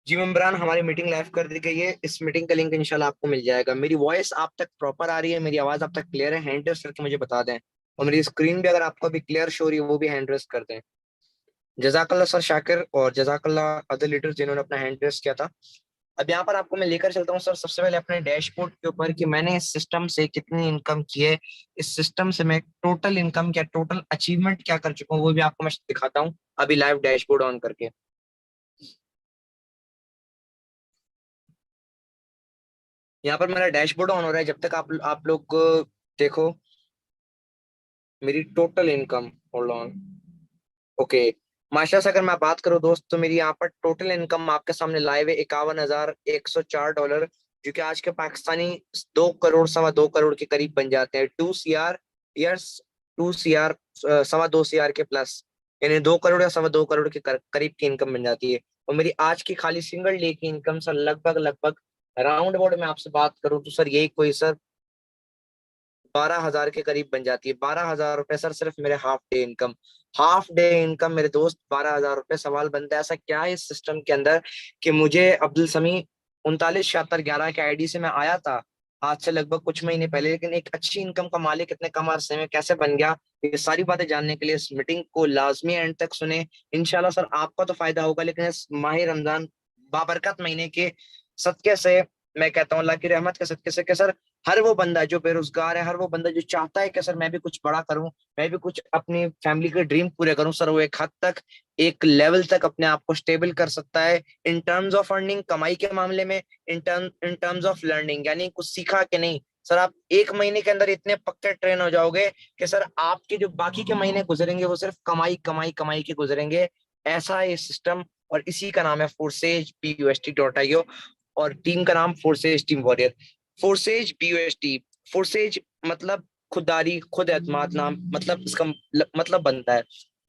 जी इमरान, हमारी meeting live कर दी गई है। इस मीटिंग का लिंक इंशाल्लाह आपको मिल जाएगा। मेरी वॉइस आप तक प्रॉपर आ रही है? मेरी आवाज आप तक क्लियर है? हैंड रेस करके मुझे बता दें। और मेरी स्क्रीन भी अगर आपको भी क्लियर शो हो रही है वो भी हैंड रेस कर दें। जजाकल्ला सर शाकिर और जजाकल्ला अदर लीडर्स जिन्होंने अपना हैंड रेस किया था। अब यहाँ पर आपको मैं लेकर चलता हूँ सर, सबसे पहले अपने डैशबोर्ड के ऊपर कि मैंने इस सिस्टम से कितनी इनकम की है। इस सिस्टम से मैं टोटल इनकम क्या, टोटल अचीवमेंट क्या कर चुका हूँ, वो भी आपको मैं दिखाता हूँ अभी लाइव डैशबोर्ड ऑन करके। यहाँ पर मेरा डैशबोर्ड ऑन हो रहा है। जब तक आप लोग देखो मेरी total income. Hold on. Okay. माशाल्लाह से अगर मैं बात करूँ दोस्त, तो मेरी यहाँ पर टोटल इनकम आपके सामने लाइव है 51,104 डॉलर, जो कि आज के पाकिस्तानी 2 करोड़ सवा 2 करोड़ के करीब बन जाते हैं। 2 CR ईयर्स, 2 CR सवा 2 CR के प्लस, यानी 2 करोड़ या सवा 2 करोड़ के करीब की इनकम बन जाती है। और मेरी आज की खाली सिंगल डे की इनकम सर लगभग लगभग राउंड अबाउट मैं आपसे बात करूं तो सर यही कोई सर 12,000 के करीब बन जाती है। 12,000 रुपए सर सिर्फ मेरे half day income. Half day income मेरे दोस्त 12,000 रुपए। सवाल बनता है ऐसा क्या है इस सिस्टम के अंदर कि मुझे अब्दुल समी 397611 के आईडी से मैं आया था आज से लगभग कुछ महीने पहले, लेकिन एक अच्छी इनकम का मालिक इतने कम अरसे में कैसे बन गया। ये सारी बातें जानने के लिए इस मीटिंग को लाजमी एंड तक सुने। इंशाल्लाह सर आपका तो फायदा होगा, लेकिन इस माह रमजान बाबरकत महीने के सदके से, मैं कहता हूँ अल्लाह की रहमत के सदके से, कि सर हर वो बंदा जो बेरोजगार है, हर वो बंदा जो चाहता है कि सर मैं भी कुछ बड़ा करूं, मैं भी कुछ अपनी फैमिली के ड्रीम पूरे करूं, सर वो एक हद तक, एक लेवल तक अपने आप को स्टेबल कर सकता है इन टर्म्स ऑफ अर्निंग, कमाई के मामले में। इन टर्म्स ऑफ लर्निंग, यानी कुछ सीखा कि नहीं सर, आप एक महीने के अंदर इतने पक्के ट्रेन हो जाओगे कि सर आपके जो बाकी के महीने गुजरेंगे वो सिर्फ कमाई कमाई कमाई के गुजरेंगे। ऐसा है ये सिस्टम, और इसी का नाम है forsagePUST.io, और टीम का नाम forces team warrior. Forces PUST, forces मतलब खुददारी, खुद एतमाद नाम, मतलब इसका मतलब बनता है।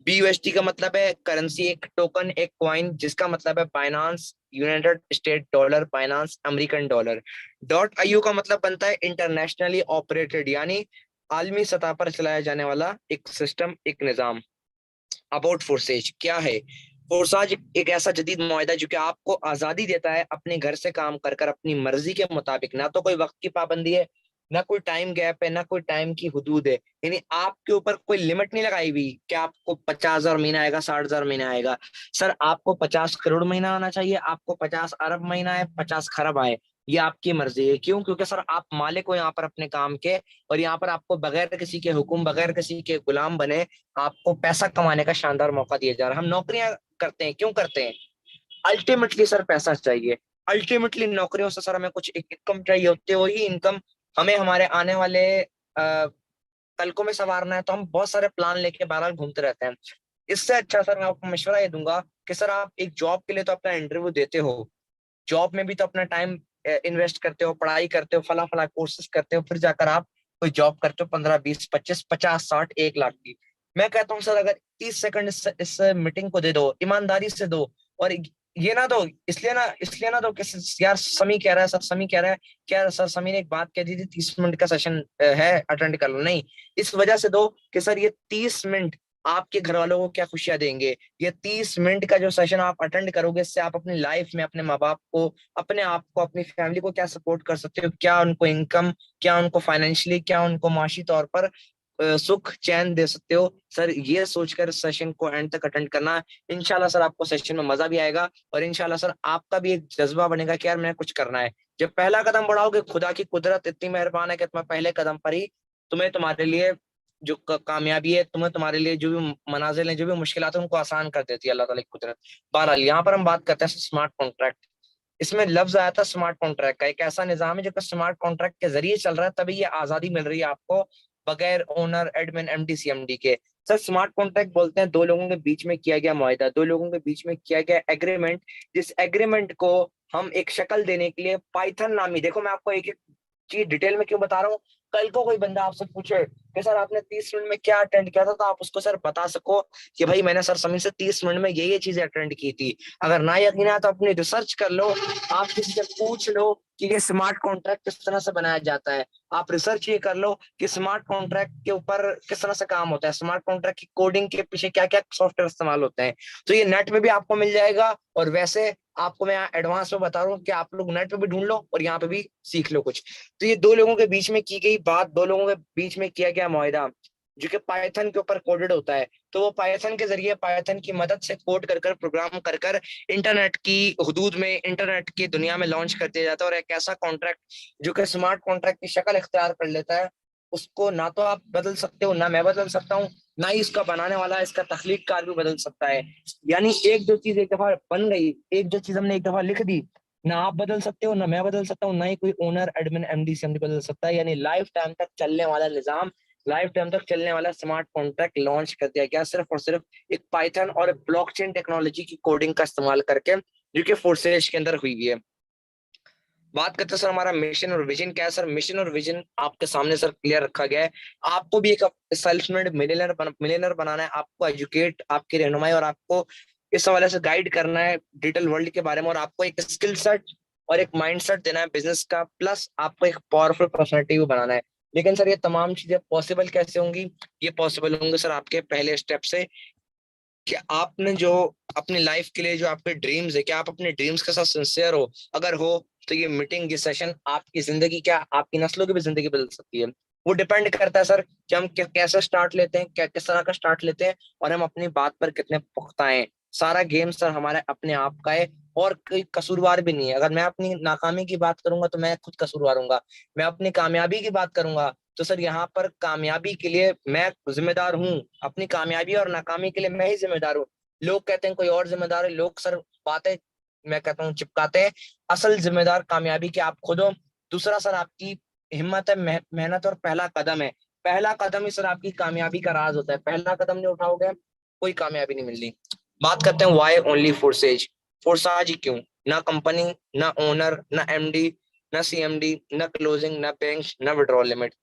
BUST का मतलब है करेंसी, एक टोकन, एक कॉइन, जिसका मतलब है Binance United state dollar, Binance American dollar. .io का मतलब बनता है इंटरनेशनली ऑपरेटेड, यानी आलमी सतह पर चलाया जाने वाला एक सिस्टम, एक निजाम। अबाउट फोर्सेज क्या है? फोर्साज एक ऐसा जदीद मुआहदा है जो कि आपको आजादी देता है अपने घर से काम कर कर अपनी मर्जी के मुताबिक। ना तो कोई वक्त की पाबंदी है, ना कोई टाइम गैप है, ना कोई टाइम की हदूद है। यानी आपके ऊपर कोई लिमिट नहीं लगाई हुई कि आपको 50,000 महीना आएगा, 60,000 महीना आएगा। सर आपको 50 करोड़ महीना आना चाहिए, आपको 50 अरब महीना है, 50 खरब आए, ये आपकी मर्जी है। क्यों? क्योंकि सर आप मालिक हो यहाँ पर अपने काम के, और यहाँ पर आपको बगैर किसी के हुक्म, बगैर किसी के गुलाम बने आपको पैसा कमाने का शानदार मौका दिया जा रहा है। हम नौकरियां करते हैं, क्यों करते हैं? अल्टीमेटली सर पैसा चाहिए। अल्टीमेटली नौकरियों से सर हमें कुछ एक इनकम चाहिए होती है। वही इनकम हमें हमारे आने वाले तलकों में संवारना है, तो हम बहुत सारे प्लान लेके बहरहाल घूमते रहते हैं। इससे अच्छा सर मैं आपको मशवरा ये दूंगा कि सर आप एक जॉब के लिए तो अपना इंटरव्यू देते हो, जॉब में भी तो अपना टाइम इन्वेस्ट करते हो, पढ़ाई करते हो, फला फला कोर्सेज करते हो, फिर जाकर आप कोई जॉब करते हो 15, 20, 25, 50, 60, 1 लाख की। मैं कहता हूँ सर अगर 30 सेकंड इस मीटिंग को दे दो, ईमानदारी से दो, और ये ना दो इसलिए ना दो कि यार समी कह रहा है, सर समी कह रहा है, क्या सर समी ने एक बात कह दी थी 30 मिनट का सेशन है, अटेंड कर लो। नहीं, इस वजह से दो कि सर ये 30 मिनट आपके घर वालों को क्या खुशियां देंगे। ये 30 मिनट का जो सेशन आप अटेंड करोगे, इससे आप अपनी लाइफ में अपने माँ बाप को, अपने आप को, अपनी फैमिली को क्या सपोर्ट कर सकते हो, क्या उनको इनकम, क्या उनको फाइनेंशियली, क्या उनको माशी तौर पर सुख चैन दे सकते हो। सर ये सोचकर सेशन को एंड तक अटेंड करना। इंशाल्लाह सर आपको सेशन में मजा भी आएगा, और इंशाल्लाह सर आपका भी एक जज्बा बनेगा कि यार मैंने कुछ करना है। जब पहला कदम बढ़ाओगे, खुदा की कुदरत इतनी मेहरबान है कि तुम्हें पहले कदम पर ही तुम्हें तुम्हारे लिए जो कामयाबी है, तुम्हें तुम्हारे लिए जो भी मनाजिल है, जो भी मुश्किलात है, उनको आसान कर देती है अल्लाह ताला की कुदरत। बहरहाल यहाँ पर हम बात करते हैं स्मार्ट कॉन्ट्रैक्ट। इसमें लफ्ज आया था स्मार्ट कॉन्ट्रैक्ट का, एक ऐसा निजाम है जो कि स्मार्ट कॉन्ट्रैक्ट के जरिए चल रहा है, तभी ये आजादी मिल रही है आपको, बगैर ओनर, एडमिन, MD, CMD के। सर स्मार्ट कॉन्ट्रैक्ट बोलते हैं दो लोगों के बीच में किया गया मुआहदा, दो लोगों के बीच में किया गया एग्रीमेंट, जिस एग्रीमेंट को हम एक शक्ल देने के लिए पाइथन नामी, देखो मैं आपको एक एक चीज डिटेल में क्यों बता रहा हूँ, कल को कोई बंदा आपसे पूछे कि सर आपने 30 मिनट में क्या अटेंड किया था, तो आप उसको सर बता सको कि भाई मैंने सर समीर से 30 मिनट में ये चीजें अटेंड की थी। अगर ना यकीन है तो अपनी रिसर्च कर लो, आप किसी से पूछ लो, कि ये स्मार्ट कॉन्ट्रैक्ट किस तरह से बनाया जाता है। आप रिसर्च ये कर लो कि स्मार्ट कॉन्ट्रैक्ट के ऊपर किस तरह से काम होता है, स्मार्ट कॉन्ट्रैक्ट की कोडिंग के पीछे क्या क्या सॉफ्टवेयर इस्तेमाल होते हैं। तो ये नेट पे भी आपको मिल जाएगा, और वैसे आपको मैं एडवांस में बता रहा हूँ कि आप लोग नेट पे भी ढूंढ लो और यहाँ पे भी सीख लो कुछ। तो ये दो लोगों के बीच में की गई बात, दो लोगों के बीच में किया गया मुआहदा, जो कि पाइथन के ऊपर कोडेड होता है। तो वो पाइथन के जरिए, पाइथन की मदद से कोड कर कर, प्रोग्राम कर कर इंटरनेट की हुदूद में, इंटरनेट की दुनिया में लॉन्च कर दिया जाता है। और एक ऐसा कॉन्ट्रैक्ट जो कि स्मार्ट कॉन्ट्रैक्ट की शक्ल इख्तियार कर लेता है, उसको ना तो आप बदल सकते हो, ना मैं बदल सकता हूँ, ना ही इसका बनाने वाला, इसका तख्लीककार भी बदल सकता है। यानी एक जो चीज एक दफा बन गई, एक जो चीज हमने एक दफा लिख दी, ना आप बदल सकते हो, ना मैं बदल सकता हूँ, ना ही कोई ओनर, एडमिन, एमडी, सीएमडी बदल सकता है। यानी लाइफ टाइम तक चलने वाला निजाम, लाइफ टाइम तक चलने वाला स्मार्ट कॉन्ट्रैक्ट लॉन्च कर दिया गया, सिर्फ और सिर्फ एक पाइथन और ब्लॉकचेन टेक्नोलॉजी की कोडिंग का इस्तेमाल करके, जो कि फोर्सेज के अंदर हुई हुई है। बात करते हैं सर हमारा मिशन और विजन क्या है। सर मिशन और विजन आपके सामने सर क्लियर रखा गया है। आपको भी एक सेल्फ मेड मिलियनर बनाना है, आपको एजुकेट, आपकी रहनुमाई और आपको इस हवाले से गाइड करना है डिजिटल वर्ल्ड के बारे में, और आपको एक स्किल सेट और एक माइंड सेट देना है बिजनेस का, प्लस आपको एक पावरफुल पर्सनैलिटी भी बनाना है। लेकिन सर ये तमाम चीजें पॉसिबल कैसे होंगी? ये पॉसिबल होंगे सर आपके पहले स्टेप से, कि आपने जो अपनी लाइफ के लिए जो आपके ड्रीम्स है, क्या आप अपने ड्रीम्स के साथ सिंसियर हो? अगर हो तो ये मीटिंग, ये सेशन आपकी जिंदगी, क्या आपकी नस्लों की भी जिंदगी बदल सकती है। वो डिपेंड करता है सर कि हम कैसे स्टार्ट लेते हैं, क्या किस तरह का स्टार्ट लेते हैं, और हम अपनी बात पर कितने पुख्ता हैं। सारा गेम सर हमारे अपने आप का है, और कोई कसूरवार भी नहीं है। अगर मैं अपनी नाकामी की बात करूंगा तो मैं खुद कसूरवार हूंगा, मैं अपनी कामयाबी की बात करूंगा तो सर यहाँ पर कामयाबी के लिए मैं जिम्मेदार हूँ, अपनी कामयाबी और नाकामी के लिए मैं ही जिम्मेदार हूँ। लोग कहते हैं कोई और जिम्मेदार है, लोग सर बातें, मैं कहता हूँ, चिपकाते हैं। असल जिम्मेदार कामयाबी के आप खुद हो। दूसरा सर आपकी हिम्मत है, मेहनत, और पहला कदम है। पहला कदम ही सर आपकी कामयाबी का राज होता है। पहला कदम नहीं उठाओगे, कोई कामयाबी नहीं मिलनी। बात करते हैं वाई ओनली फोर्सेज। फोर्साज ही क्यों? ना कंपनी, ना ओनर, ना एमडी, ना सीएमडी, ना क्लोजिंग, ना बैंक, ना विड्रॉल लिमिट।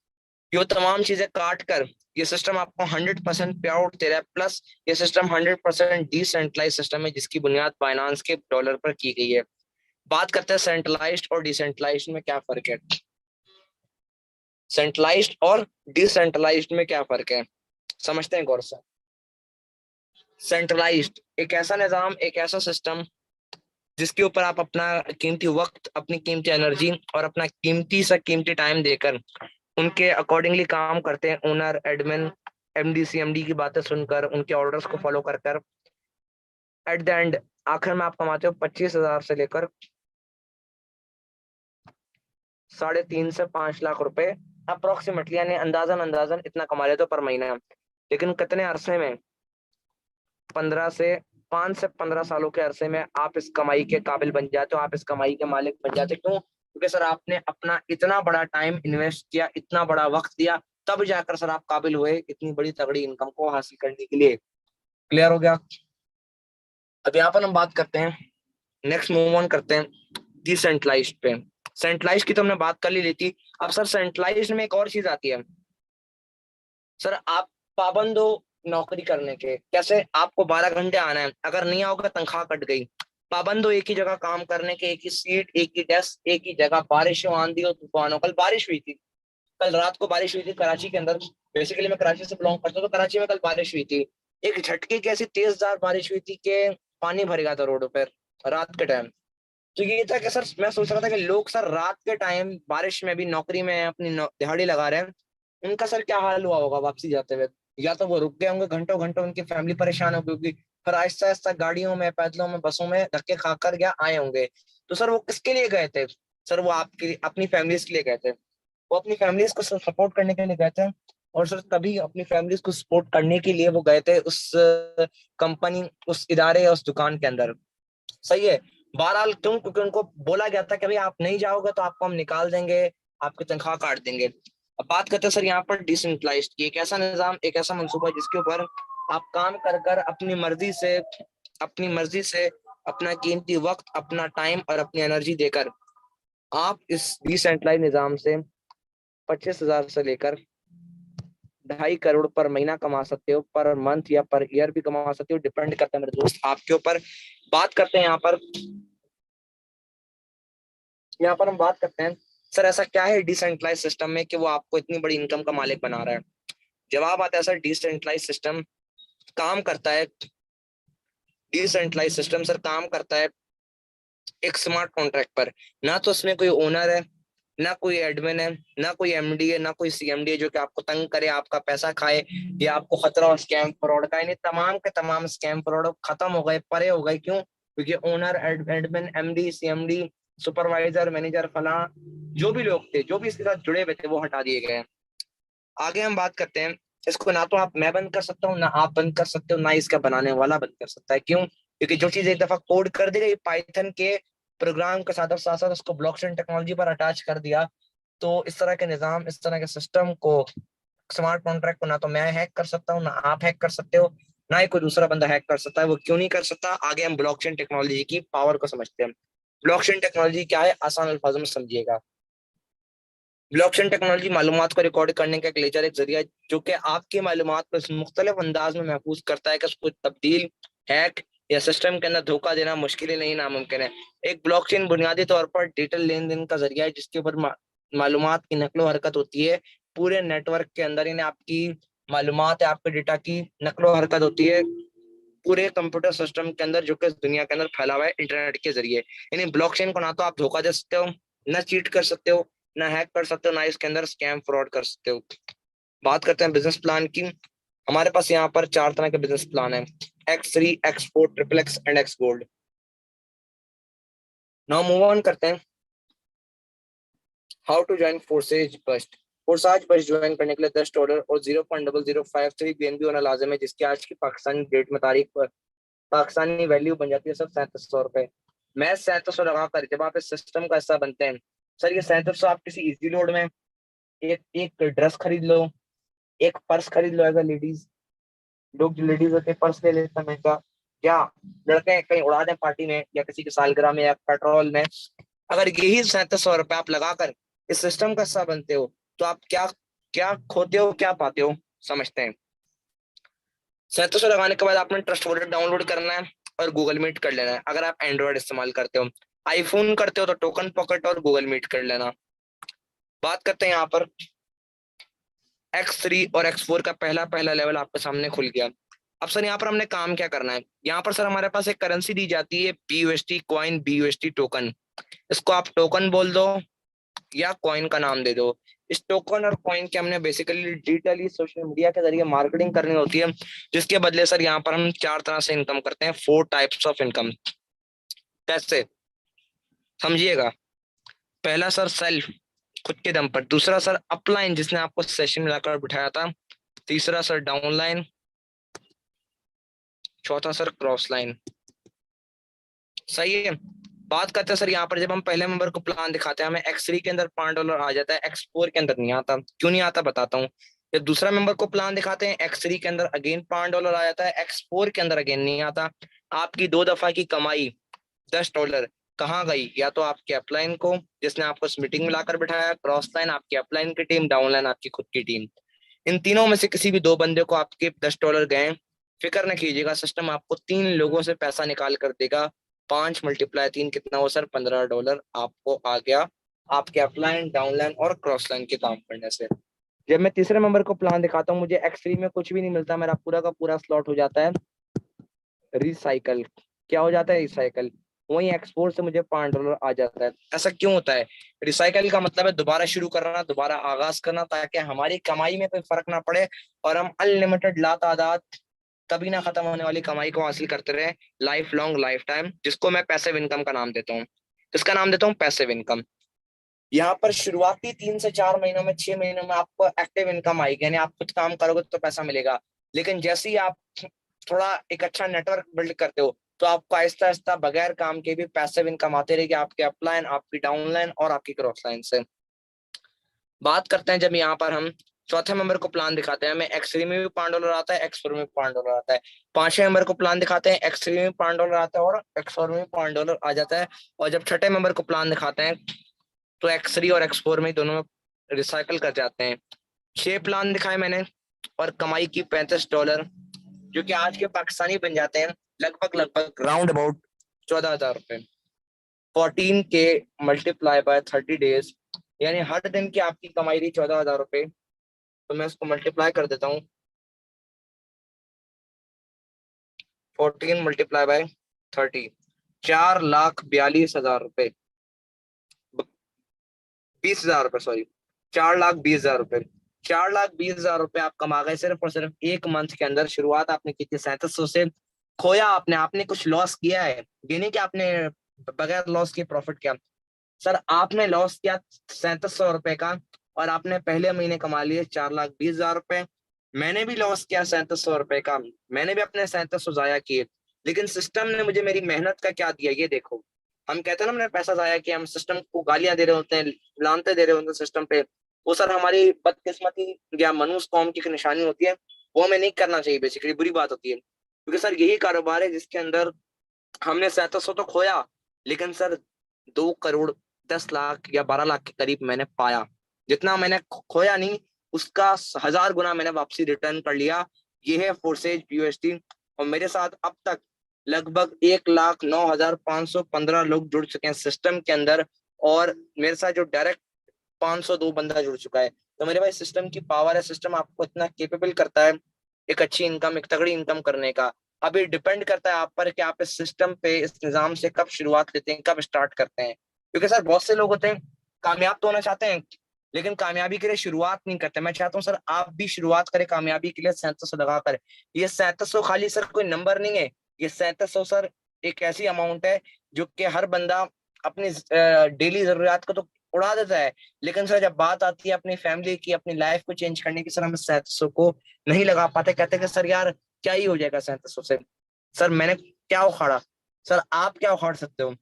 ये तमाम चीजें काट कर ये सिस्टम आपको 100% पे आउट दे रहा है। प्लस ये सिस्टम 100% डिसेंट्रलाइज सिस्टम है, जिसकी बुनियाद बाइनांस के डॉलर पर की गई है। बात करते हैं सेंट्रलाइज्ड और डिसेंट्रलाइज्ड में क्या फर्क है। सेंट्रलाइज्ड और डिसेंट्रलाइज्ड में क्या फर्क है, समझते हैं गौर से। सेंट्रलाइज्ड एक ऐसा निजाम, एक ऐसा सिस्टम जिसके ऊपर आप अपना कीमती वक्त, अपनी कीमती एनर्जी और अपना कीमती से कीमती टाइम देकर उनके अकॉर्डिंगली काम करते हैं। ओनर, एडमिन, एमडी, सीएमडी की बातें सुनकर, उनके ऑर्डर्स को फॉलो कर कर एट द एंड आखिर में आप कमाते हो 25,000 से लेकर 3.5 से 5 लाख रुपए अप्रोक्सीमेटली, यानी अंदाजन अंदाजन इतना कमा लेते हो पर महीना। लेकिन कितने अरसे में? 5 से 15 सालों के अरसे में आप इस कमाई के काबिल बन जाते हो, आप इस कमाई के मालिक बन जाते हो। क्यों? क्योंकि सर आपने अपना इतना बड़ा टाइम इन्वेस्ट किया, इतना बड़ा वक्त दिया, तब जाकर सर आप काबिल हुए इतनी बड़ी तगड़ी इनकम को हासिल करने के लिए। क्लियर हो गया? अब यहाँ पर हम बात करते हैं, नेक्स्ट मूव ऑन करते हैं डिसेंट्रलाइज्ड पे। सेंट्रलाइज की तो हमने बात कर ली लेती। अब सर सेंट्रलाइज में एक और चीज आती है। सर आप पाबंद हो नौकरी करने के। कैसे? आपको 12 घंटे आना है, अगर नहीं आओगे तनख्वाह कट गई। पाबंद हो एक ही जगह काम करने के, एक ही सीट, एक ही डेस्क, एक ही जगह, बारिश हो, आंधी हो, तूफान हो। कल बारिश हुई थी, कल रात को बारिश हुई थी कराची के अंदर। बेसिकली मैं कराची से बिलोंग करता हूँ, तो कराची में कल बारिश हुई थी। एक झटके की ऐसी तेजदार बारिश हुई थी कि पानी भर गया था रोडों पर रात के टाइम। तो ये था कि सर मैं सोच रहा था कि लोग सर रात के टाइम बारिश में भी नौकरी में अपनी दिहाड़ी लगा रहे हैं, उनका सर क्या हाल हुआ होगा वापसी जाते हुए। या तो वो रुक गए होंगे घंटों घंटों, उनकी फैमिली परेशान हो गई होगी, फिर आहिस्ता आहिस्ता गाड़ियों में, पैदलों में, बसों में धक्के खाकर क्या आए होंगे। तो सर वो किसके लिए गए थे? सर वो आपकी अपनी फैमिलीज के लिए गए थे। वो अपनी फैमिलीज को सपोर्ट करने के लिए गए थे। और सर तभी अपनी फैमिलीज को सपोर्ट करने के लिए वो गए थे उस कंपनी, उस इदारे या उस दुकान के अंदर। सही है। बहरहाल क्यों? क्योंकि उनको बोला गया था कि भाई आप नहीं जाओगे तो आपको हम निकाल देंगे, आपकी तनख्वाह काट देंगे। अब बात करते हैं सर यहाँ पर डिसेंट्रलाइज्ड की। एक ऐसा निजाम, एक ऐसा मंसूबा जिसके ऊपर आप काम कर कर अपनी मर्जी से अपना कीमती वक्त, अपना टाइम और अपनी एनर्जी देकर आप इस डिसेंट्रलाइज निजाम से 25,000 से लेकर 2.5 करोड़ पर महीना कमा सकते हो, पर मंथ या पर ईयर भी कमा सकते हो, डिपेंड करता है मेरे दोस्त आपके ऊपर। बात करते हैं यहाँ पर यहाँ पर हम बात करते हैं सर ऐसा क्या है डिसेंट्रलाइज सिस्टम में कि वो आपको इतनी बड़ी इनकम का मालिक बना रहा है। जवाब आता है सर डिसेंट्रलाइज सिस्टम काम करता है, डिसेंट्रलाइज सिस्टम सर काम करता है एक स्मार्ट कॉन्ट्रैक्ट पर। ना तो उसमें कोई ओनर है, ना कोई एडमिन है, ना कोई एमडी है, ना कोई सीएमडी है जो कि आपको तंग करे, आपका पैसा खाए या आपको खतरा हो स्कैम फ्रॉड का। यानी तमाम के तमाम स्कैम फ्रॉड खत्म हो गए, परे हो गए। क्यों? क्योंकि owner, admin, MD, CMD, supervisor, manager, फला जो भी लोग थे, जो भी इसके साथ जुड़े हुए थे, वो हटा दिए गए हैं। आगे हम बात करते हैं, इसको ना तो आप मैं बंद कर सकता हूँ, ना आप बंद कर सकते हो, ना इसका बनाने वाला बंद कर सकता है। क्यों? क्योंकि जो चीज एक दफा कोड कर दी गई पाइथन के प्रोग्राम के साथ साथ उसको ब्लॉकचेन टेक्नोलॉजी पर अटैच कर दिया, तो इस तरह के निजाम, इस तरह के सिस्टम को, स्मार्ट कॉन्ट्रैक्ट को ना तो मैं हैक कर सकता हूँ, ना आप हैक कर सकते हो, ना ही कोई दूसरा बंदा हैक कर सकता है। वो क्यों नहीं कर सकता? आगे हम ब्लॉकचेन टेक्नोलॉजी की पावर को समझते हैं। ब्लॉकचेन टेक्नोलॉजी क्या है, आसान अल्फाजों में समझिएगा। ब्लॉकचेन टेक्नोलॉजी मालूमात को रिकॉर्ड करने का एक लेजर, एक जरिया है जो कि आपकी मालूमात को इस मुख्तलिफ अंदाज में महफूज करता है कि उसको तब्दील, हैक या सिस्टम के अंदर धोखा देना मुश्किल ही नहीं, नामुमकिन है। एक ब्लॉकचेन बुनियादी तौर पर डिजिटल लेन देन का जरिया है जिसके ऊपर मालूमात की नकलो हरकत होती है पूरे नेटवर्क के अंदर। यानी आपकी मालूमात है, आपके डेटा की नकलो हरकत होती है पूरे कंप्यूटर सिस्टम के अंदर जो कि इस दुनिया के अंदर फैला हुआ है इंटरनेट के जरिए। यानी ब्लॉकचेन को ना तो आप धोखा दे सकते हो, ना चीट कर सकते हो, ना हैक कर सकते हो, ना इसके अंदर स्कैम फ्रॉड कर सकते हो। बात करते हैं बिजनेस प्लान की। हमारे पास यहाँ पर 4 तरह के बिजनेस प्लान है: X3, X4, triple X and X gold. Now move on करते हैं, how to join Forsage BUSD. Forsage BUSD join करने के लिए $10 और 0.0053 बीएनबी होना लाजिम है, जिसकी आज की पाकिस्तानी डेट में तारीख पर पाकिस्तानी वैल्यू बन जाती है सर $3700। मैं 3700 लगा कर जब आप इस सिस्टम का हिस्सा बनते हैं सर, ये 3700 आप किसी इजी लोड में एक एक ड्रेस खरीद लो, एक पर्स खरीद लो। एज अ लेडीज, लोग जो लेडीज होते हैं पर्स ले लेते हैं महंगा, या लड़के कहीं उड़ा दें पार्टी में या किसी की सालगिरह में या पेट्रोल में। अगर यही 3700 रुपये आप लगाकर इस सिस्टम का हिस्सा बनते हो तो आप क्या क्या खोते हो, क्या पाते हो, समझते हैं। 3700 लगाने के बाद आपने ट्रस्ट वॉलेट डाउनलोड करना है और गूगल मीट कर लेना है। अगर आप एंड्रॉयड इस्तेमाल करते हो, आईफोन करते हो तो टोकन पॉकेट और गूगल मीट कर लेना। बात करते हैं यहाँ पर X3 और X4 का पहला पहला लेवल आपके सामने खुल गया। अब सर यहाँ पर हमने काम क्या करना है? यहाँ पर सर हमारे पास एक करेंसी दी जाती है BUSD कॉइन, BUSD टोकन। इसको आप टोकन बोल दो या कॉइन का नाम दे दो। इस टोकन और कॉइन के हमने बेसिकली डिजिटली सोशल मीडिया के जरिए मार्केटिंग करनी होती है, जिसके बदले सर यहाँ पर हम 4 तरह से इनकम करते हैं, 4 टाइप्स ऑफ इनकम। कैसे? समझिएगा। पहला सर सेल्फ, खुद के दम पर। दूसरा सर अपलाइन, जिसने आपको सेशन में लाकर बिठाया था। तीसरा सर डाउनलाइन। चौथा सर क्रॉस लाइन। सही है। बात करते हैं सर यहाँ पर जब हम पहले मेंबर को प्लान दिखाते हैं हमें X3 के अंदर $5 आ जाता है, X4 के अंदर नहीं आता। क्यों नहीं आता बताता हूँ। जब दूसरा मेंबर को प्लान दिखाते हैं X3 के अंदर अगेन $5 आ जाता है, X4 के अंदर अगेन नहीं आता। आपकी 2 दफा की कमाई $10 कहाँ गई? या तो आपके अपलाइन को जिसने आपको इस मीटिंग में लाकर बिठाया, क्रॉस लाइन आपकी अपलाइन की टीम, डाउन लाइन आपकी खुद की टीम। इन तीनों में से किसी भी 2 बंदे को आपके $10 गए, फिक्र न कीजिएगा, सिस्टम आपको 3 लोगों से पैसा निकाल कर देगा। 5 × 3 कितना हो सर? $15 आपको आ गया आपके अपलाइन, डाउनलाइन और क्रॉस लाइन के काम करने से। जब मैं तीसरे नंबर को प्लान दिखाता हूँ मुझे X3 में कुछ भी नहीं मिलता, मेरा पूरा का पूरा स्लॉट हो जाता है रिसाइकल। क्या हो जाता है? रिसाइकल। वहीं एक्सपोर्ट से मुझे $5 आ जाता है। ऐसा क्यों होता है? रिसाइकल का मतलब है दोबारा शुरू करना, दोबारा आगाज करना, ताकि हमारी कमाई में कोई फर्क ना पड़े और हम अनलिमिटेड लातादाद कभी ना खत्म होने वाली कमाई को हासिल करते रहे, लाइफ लॉन्ग, लाइफ टाइम, जिसको मैं पैसिव इनकम का नाम देता हूँ। इसका नाम देता हूँ पैसिव इनकम। यहाँ पर शुरुआती 3 से 4 महीनों में, 6 महीनों में आपको एक्टिव इनकम आएगी, यानी आप कुछ काम करोगे तो पैसा मिलेगा। लेकिन जैसे ही आप थोड़ा एक अच्छा नेटवर्क बिल्ड करते हो तो आपको आहिस्ता आहिस्ता बगैर काम के भी पैसिव इनकम आती रहेगी, आपके अपलाइन, आपकी डाउनलाइन और आपकी क्रॉस लाइन से। बात करते हैं जब यहाँ पर हम चौथे नंबर को प्लान दिखाते हैं, हमें X3 में भी $5 आता है, X4 में भी $5 आता है। पांचवें नंबर को प्लान दिखाते हैं, X3 में भी $5 आता है और X4 में भी $5 आ जाता है। और जब छठे नंबर को प्लान दिखाते हैं तो X3 और X4 में दोनों में रिसाइकल कर जाते हैं। 6 प्लान दिखाए मैंने और कमाई की $35, जो कि आज के पाकिस्तानी बन जाते हैं लगभग लगभग राउंड अबाउट 14,000 रुपए। 14K मल्टीप्लाई बाय 30 days, यानी हर दिन की आपकी कमाई रही 14,000 रुपए। तो मैं इसको मल्टीप्लाई कर देता हूँ, 14 मल्टीप्लाई बाय 30, 4,42,000 रुपए, 20,000 रुपए, सॉरी, 4,20,000 रुपए। 4,20,000 रुपए आप कमा गए सिर्फ और सिर्फ एक मंथ के अंदर। शुरुआत आपने की थी 3700 से, खोया आपने, आपने कुछ लॉस किया है, ये नहीं कि आपने बगैर लॉस के प्रॉफिट किया। सर आपने लॉस किया 3700 रुपए का, और आपने पहले महीने कमा लिए 4,20,000 रुपए। मैंने भी लॉस किया 3700 रुपए का, मैंने भी अपने 3700 जाया किए, लेकिन सिस्टम ने मुझे मेरी मेहनत का क्या दिया ये देखो। हम कहते हैं ना हमने पैसा जाया किया, हम सिस्टम को गालियां दे रहे होते हैं, लानते दे रहे होते हैं सिस्टम पे, वो सर हमारी बदकिस्मती या मनुष्य कौम की एक निशानी होती है। वो हमें नहीं करना चाहिए, बेसिकली बुरी बात होती है, क्योंकि सर यही कारोबार है जिसके अंदर हमने 3700 तो खोया, लेकिन सर 2 करोड़ 10 लाख या 12 लाख के करीब मैंने पाया। जितना मैंने खोया नहीं, उसका 1000 गुना मैंने वापसी रिटर्न कर लिया। ये है फोर्सेज यूएसडी। और मेरे साथ अब तक लगभग 1,09,515 लोग जुड़ चुके हैं सिस्टम के अंदर, और मेरे साथ जो डायरेक्ट 502 बंदा जुड़ चुका है। तो मेरे भाई सिस्टम की पावर है, सिस्टम आपको इतना केपेबल करता है एक अच्छी इनकम, एक तगड़ी इनकम करने का। अभी डिपेंड करता है आप पर कि आप इस सिस्टम पे, इस निजाम से कब शुरुआत लेते हैं, कब स्टार्ट करते हैं। क्योंकि सर बहुत से लोग होते हैं कामयाब तो होना चाहते हैं, लेकिन कामयाबी के लिए शुरुआत नहीं करते। मैं चाहता हूँ सर आप भी शुरुआत करें कामयाबी के लिए 3700 लगा कर। ये 3700 खाली सर कोई नंबर नहीं है, ये 3700 सर एक ऐसी अमाउंट है जो कि हर बंदा अपनी डेली जरूरियात को तो उड़ा देता है, लेकिन सर जब बात आती है अपनी फैमिली की, अपनी लाइफ को चेंज करने की, सर हम 3700 को नहीं लगा पाते। कहते कि सर यार क्या ही हो जाएगा 3700 से, सर मैंने क्या उखाड़ा। सर आप क्या उखाड़ सकते हो?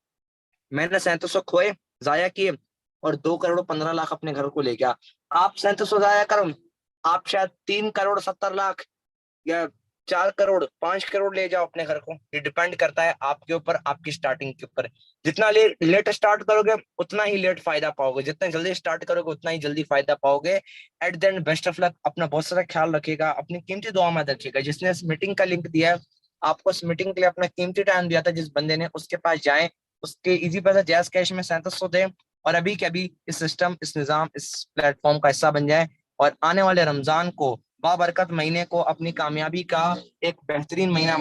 मैंने 3700 खोए, जाया किए, और 2 करोड़ 15 लाख अपने घर को ले गया। आप 3700 जाया करो, आप शायद 3 करोड़ 70 लाख या 4 करोड़ 5 करोड़ ले जाओ अपने घर को। ये डिपेंड करता है आपके ऊपर, आपकी स्टार्टिंग के ऊपर। जितना लेट स्टार्ट करोगे उतना ही लेट फायदा पाओगे, जितना जल्दी स्टार्ट करोगे उतना ही जल्दी फायदा पाओगे। At the end best of luck. अपना बहुत सारा ख्याल रखिएगा, अपनी कीमती दुआ में रखिएगा। जिसने इस मीटिंग का लिंक दिया है आपको, इस मीटिंग के लिए अपना कीमती टाइम दिया था जिस बंदे ने, उसके पास जाएं, उसके इजी पैसा जैस कैश में 3700 दें, और अभी के अभी इस सिस्टम, इस निजाम, इस प्लेटफॉर्म का हिस्सा बन जाए, और आने वाले रमजान को, बाबरकत महीने को, अपनी कामयाबी का एक बेहतरीन महीना